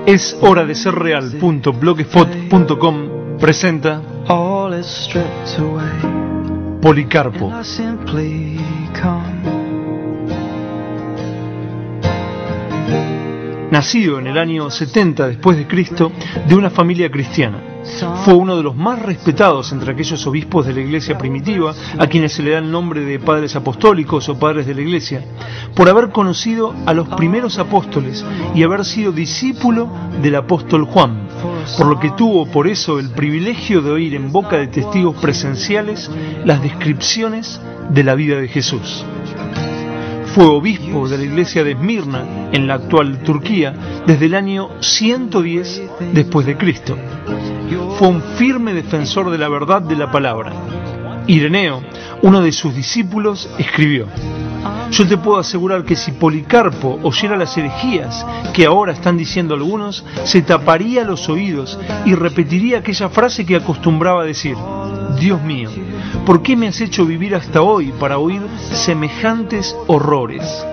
Es hora de ser real.blogspot.com presenta Policarpo. Nacido en el año 70 después de Cristo de una familia cristiana, fue uno de los más respetados entre aquellos obispos de la iglesia primitiva, a quienes se le da el nombre de padres apostólicos o padres de la iglesia, por haber conocido a los primeros apóstoles y haber sido discípulo del apóstol Juan, por lo que tuvo por eso el privilegio de oír en boca de testigos presenciales las descripciones de la vida de Jesús. Fue obispo de la iglesia de Esmirna, en la actual Turquía, desde el año 110 después de Cristo. Fue un firme defensor de la verdad de la palabra. Ireneo, uno de sus discípulos, escribió: yo te puedo asegurar que si Policarpo oyera las herejías que ahora están diciendo algunos, se taparía los oídos y repetiría aquella frase que acostumbraba a decir: Dios mío, ¿por qué me has hecho vivir hasta hoy para oír semejantes horrores?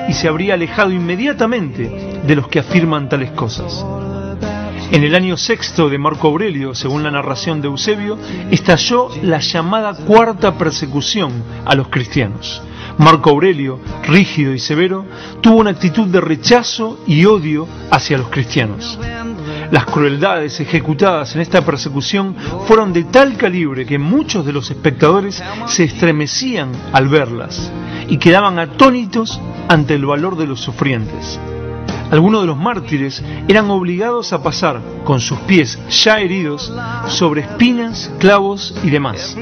Y se habría alejado inmediatamente de los que afirman tales cosas. En el año sexto de Marco Aurelio, según la narración de Eusebio, estalló la llamada cuarta persecución a los cristianos. Marco Aurelio, rígido y severo, tuvo una actitud de rechazo y odio hacia los cristianos. Las crueldades ejecutadas en esta persecución fueron de tal calibre que muchos de los espectadores se estremecían al verlas y quedaban atónitos ante el valor de los sufrientes. Algunos de los mártires eran obligados a pasar, con sus pies ya heridos, sobre espinas, clavos y demás.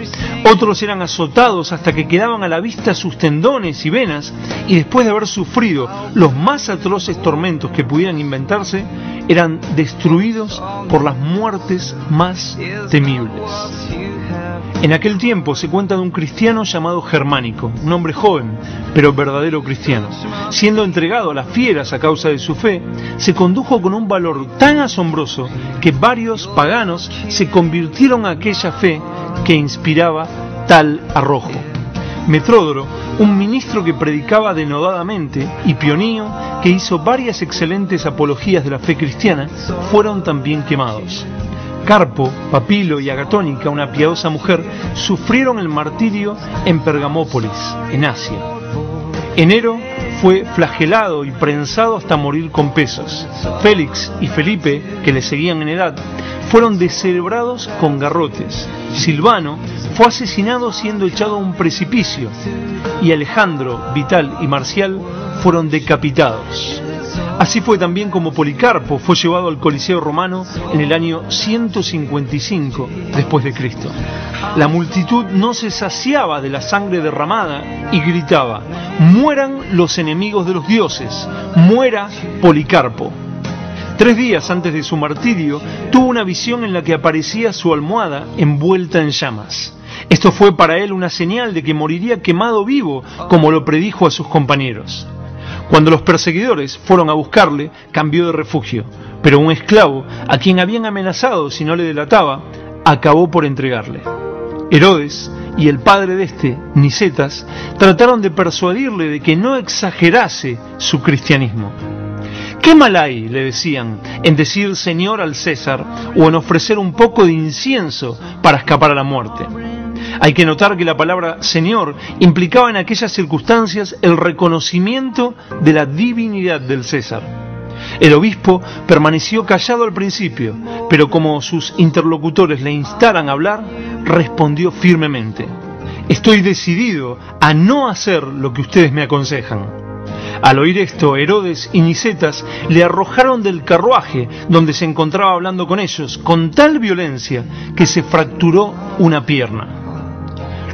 Otros eran azotados hasta que quedaban a la vista sus tendones y venas, y después de haber sufrido los más atroces tormentos que pudieran inventarse, eran destruidos por las muertes más temibles. En aquel tiempo se cuenta de un cristiano llamado Germánico, un hombre joven, pero verdadero cristiano. Siendo entregado a las fieras a causa de su fe, se condujo con un valor tan asombroso que varios paganos se convirtieron a aquella fe que inspiraba tal arrojo. Metródoro, un ministro que predicaba denodadamente, y Pionio, que hizo varias excelentes apologías de la fe cristiana, fueron también quemados. Carpo, Papilo y Agatónica, una piadosa mujer, sufrieron el martirio en Pergamópolis, en Asia. Enero fue flagelado y prensado hasta morir con pesos. Félix y Felipe, que le seguían en edad, fueron descerebrados con garrotes. Silvano fue asesinado siendo echado a un precipicio, y Alejandro, Vital y Marcial fueron decapitados. Así fue también como Policarpo fue llevado al Coliseo romano en el año 155 después de Cristo. La multitud no se saciaba de la sangre derramada y gritaba: mueran los enemigos de los dioses, muera Policarpo. 3 días antes de su martirio tuvo una visión en la que aparecía su almohada envuelta en llamas. Esto fue para él una señal de que moriría quemado vivo, como lo predijo a sus compañeros. Cuando los perseguidores fueron a buscarle, cambió de refugio, pero un esclavo, a quien habían amenazado si no le delataba, acabó por entregarle. Herodes y el padre de este, Nicetas, trataron de persuadirle de que no exagerase su cristianismo. ¿Qué mal hay, le decían, en decir Señor al César o en ofrecer un poco de incienso para escapar a la muerte? Hay que notar que la palabra Señor implicaba en aquellas circunstancias el reconocimiento de la divinidad del César. El obispo permaneció callado al principio, pero como sus interlocutores le instaran a hablar, respondió firmemente: estoy decidido a no hacer lo que ustedes me aconsejan. Al oír esto, Herodes y Nicetas le arrojaron del carruaje donde se encontraba hablando con ellos, con tal violencia que se fracturó una pierna.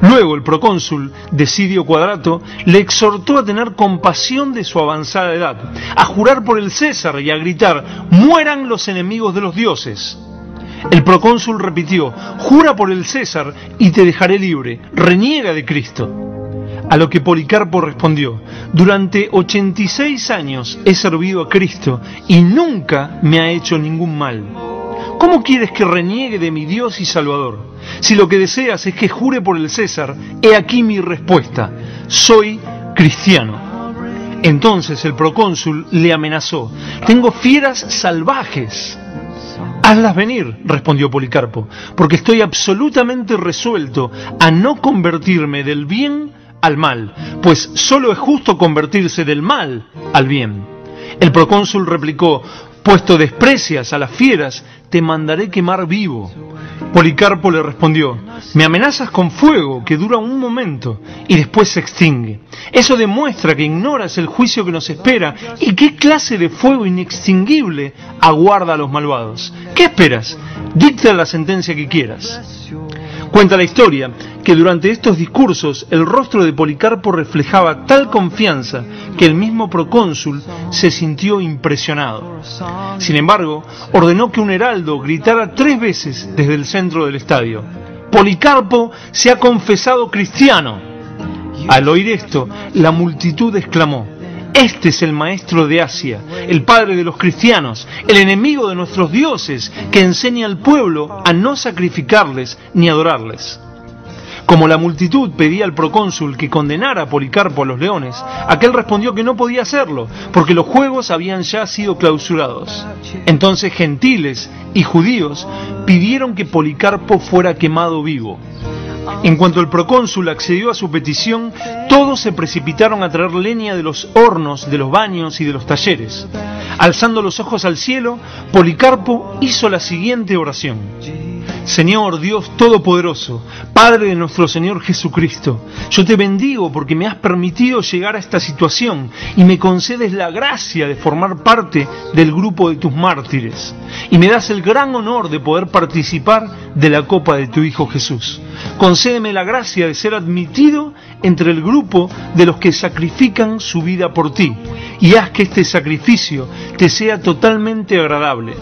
Luego el procónsul, Decidio Quadrato, le exhortó a tener compasión de su avanzada edad, a jurar por el César y a gritar: mueran los enemigos de los dioses. El procónsul repitió: jura por el César y te dejaré libre, reniega de Cristo. A lo que Policarpo respondió: durante 86 años he servido a Cristo y nunca me ha hecho ningún mal. ¿Cómo quieres que reniegue de mi Dios y Salvador? Si lo que deseas es que jure por el César, he aquí mi respuesta: soy cristiano. Entonces el procónsul le amenazó: «Tengo fieras salvajes». «Hazlas venir», respondió Policarpo, «porque estoy absolutamente resuelto a no convertirme del bien al mal, pues solo es justo convertirse del mal al bien». El procónsul replicó: «Puesto desprecias a las fieras, te mandaré quemar vivo». Policarpo le respondió: «Me amenazas con fuego que dura un momento y después se extingue. Eso demuestra que ignoras el juicio que nos espera y qué clase de fuego inextinguible aguarda a los malvados. ¿Qué esperas? Dicta la sentencia que quieras». Cuenta la historia que durante estos discursos el rostro de Policarpo reflejaba tal confianza que el mismo procónsul se sintió impresionado. Sin embargo, ordenó que un heraldo gritara 3 veces desde el centro del estadio: «Policarpo se ha confesado cristiano». Al oír esto, la multitud exclamó: «Este es el maestro de Asia, el padre de los cristianos, el enemigo de nuestros dioses, que enseña al pueblo a no sacrificarles ni adorarles». Como la multitud pedía al procónsul que condenara a Policarpo a los leones, aquel respondió que no podía hacerlo, porque los juegos habían ya sido clausurados. Entonces gentiles y judíos pidieron que Policarpo fuera quemado vivo. En cuanto el procónsul accedió a su petición, todos se precipitaron a traer leña de los hornos, de los baños y de los talleres. Alzando los ojos al cielo, Policarpo hizo la siguiente oración: «Señor Dios Todopoderoso, Padre de nuestro Señor Jesucristo, yo te bendigo porque me has permitido llegar a esta situación y me concedes la gracia de formar parte del grupo de tus mártires, y me das el gran honor de poder participar de la copa de tu Hijo Jesús. Concédeme la gracia de ser admitido entre el grupo de los que sacrifican su vida por ti, y haz que este sacrificio te sea totalmente agradable.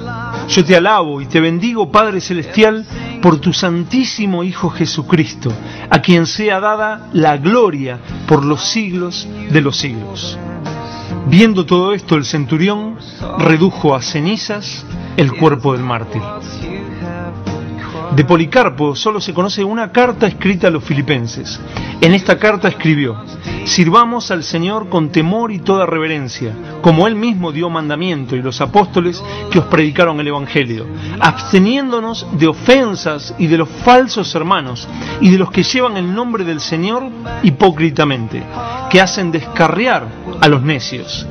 Yo te alabo y te bendigo, Padre Celestial, por tu Santísimo Hijo Jesucristo, a quien sea dada la gloria por los siglos de los siglos». Viendo todo esto, el centurión redujo a cenizas el cuerpo del mártir. De Policarpo solo se conoce una carta escrita a los filipenses. En esta carta escribió: «Sirvamos al Señor con temor y toda reverencia, como Él mismo dio mandamiento y los apóstoles que os predicaron el Evangelio, absteniéndonos de ofensas y de los falsos hermanos y de los que llevan el nombre del Señor hipócritamente, que hacen descarriar a los necios.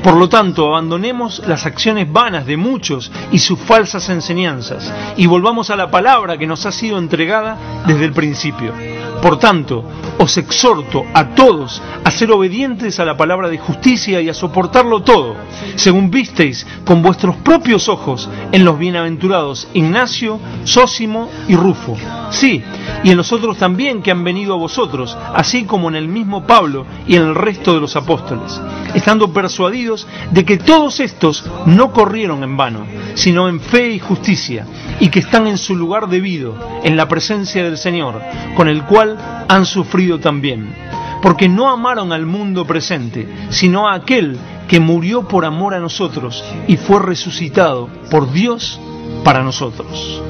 Por lo tanto, abandonemos las acciones vanas de muchos y sus falsas enseñanzas, y volvamos a la palabra que nos ha sido entregada desde el principio. Por tanto, os exhorto a todos a ser obedientes a la palabra de justicia y a soportarlo todo, según visteis con vuestros propios ojos en los bienaventurados Ignacio, Zósimo y Rufo. Sí, y en los otros también que han venido a vosotros, así como en el mismo Pablo y en el resto de los apóstoles, estando persuadidos de que todos estos no corrieron en vano, sino en fe y justicia, y que están en su lugar debido, en la presencia del Señor, con el cual han sufrido también, porque no amaron al mundo presente, sino a aquel que murió por amor a nosotros y fue resucitado por Dios para nosotros».